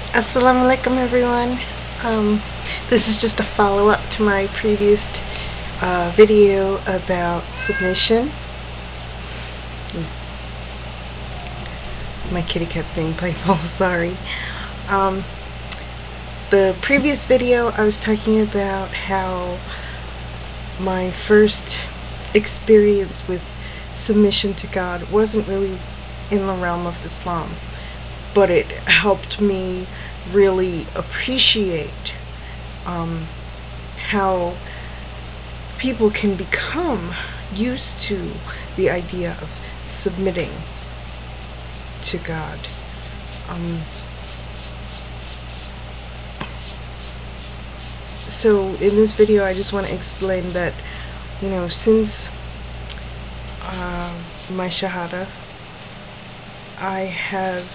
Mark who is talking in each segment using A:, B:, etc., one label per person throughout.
A: Assalamu alaikum, everyone. This is just a follow-up to my previous video about submission. My kitty cat's being playful, sorry. The previous video I was talking about how my first experience with submission to God wasn't really in the realm of Islam, but it helped me really appreciate how people can become used to the idea of submitting to God. So in this video I just want to explain that, since my Shahada, I have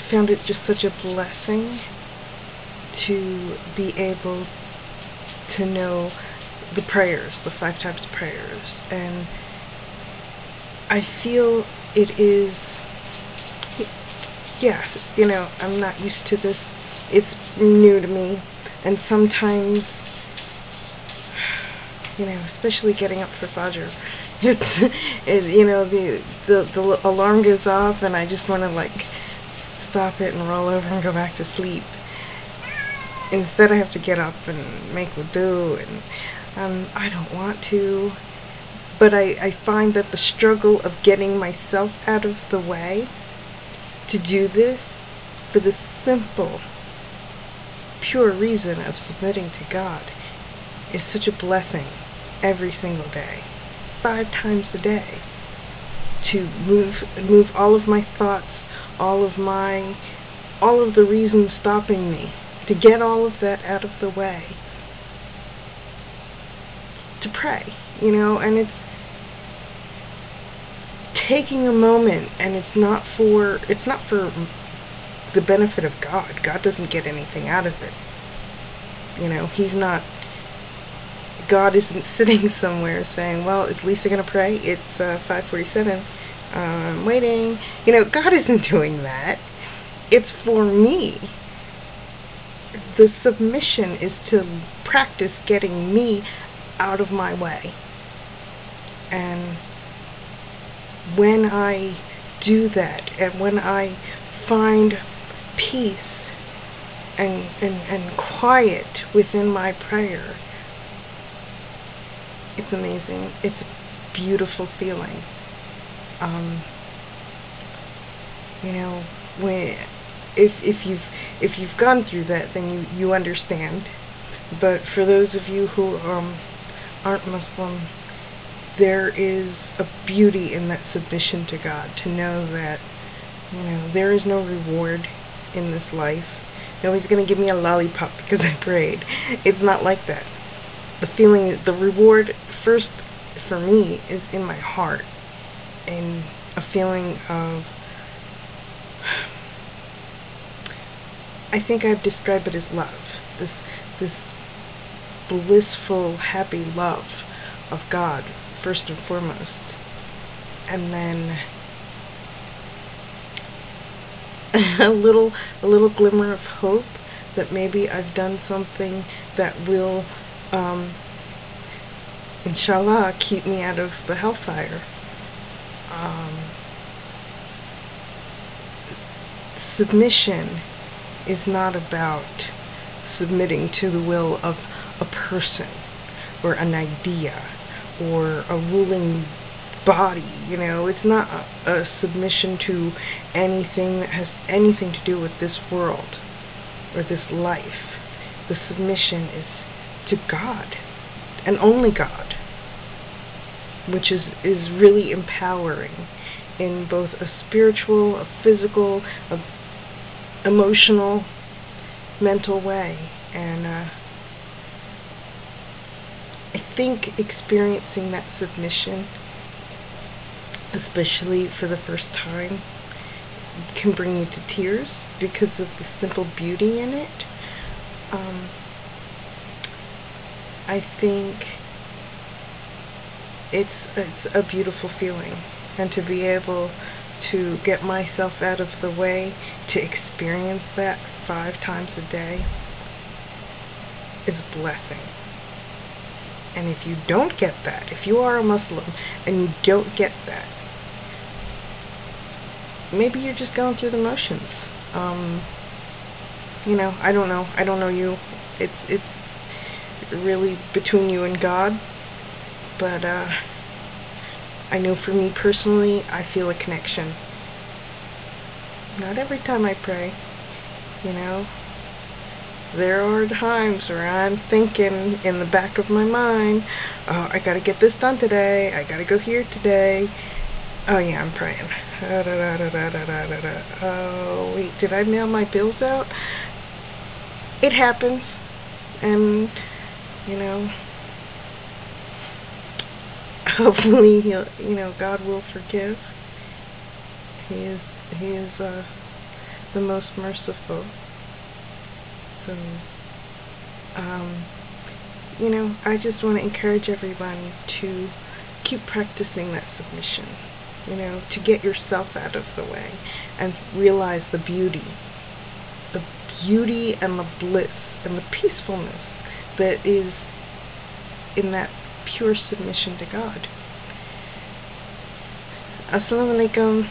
A: found it just such a blessing to be able to know the prayers, the 5 types of prayers, and I feel it is, I'm not used to this, it's new to me, and sometimes, especially getting up for Fajr, the alarm goes off and I just want to stop it and roll over and go back to sleep. Instead I have to get up and make wudu, and I don't want to, but I find that the struggle of getting myself out of the way to do this for the simple, pure reason of submitting to God is such a blessing every single day, 5 times a day, to move all of my thoughts, all of the reasons stopping me, to get all of that out of the way, to pray, and it's taking a moment, and it's not for the benefit of God. God doesn't get anything out of it. God isn't sitting somewhere saying, well, is Lisa going to pray? It's 5:47. I'm waiting. God isn't doing that. It's for me. The submission is to practice getting me out of my way. And when I do that, and when I find peace and quiet within my prayer, it's amazing. It's a beautiful feeling. If you've gone through that, then you understand. But for those of you who aren't Muslim, there is a beauty in that submission to God, to know that there is no reward in this life. Nobody's going to give me a lollipop because I prayed. It's not like that. The reward first for me is in my heart, and a feeling of, I think I've described it as love, this blissful, happy love of God first and foremost, and then a little glimmer of hope that maybe I've done something that will inshallah keep me out of the hellfire. Submission is not about submitting to the will of a person or an idea or a ruling body. It's not a submission to anything that has anything to do with this world or this life. The submission is to God, and only God, which is really empowering in both a spiritual, a physical, a emotional, mental way. And I think experiencing that submission, especially for the first time, can bring you to tears because of the simple beauty in it. I think it's a beautiful feeling, and to be able to get myself out of the way to experience that 5 times a day is a blessing. And if you don't get that, if you are a Muslim and you don't get that, maybe you're just going through the motions. You know, I don't know. I don't know you. It's really between you and God. But I know for me personally, I feel a connection. Not every time I pray, you know. There are times where I'm thinking in the back of my mind, oh, I gotta get this done today, I gotta go here today. Oh yeah, I'm praying. Oh wait, did I mail my bills out? It happens, and you know, hopefully he'll, you know, God will forgive. He is the most merciful. So, you know, I just want to encourage everybody to keep practicing that submission, you know, to get yourself out of the way and realize the beauty and the bliss and the peacefulness that is in that pure submission to God. Assalamu alaikum.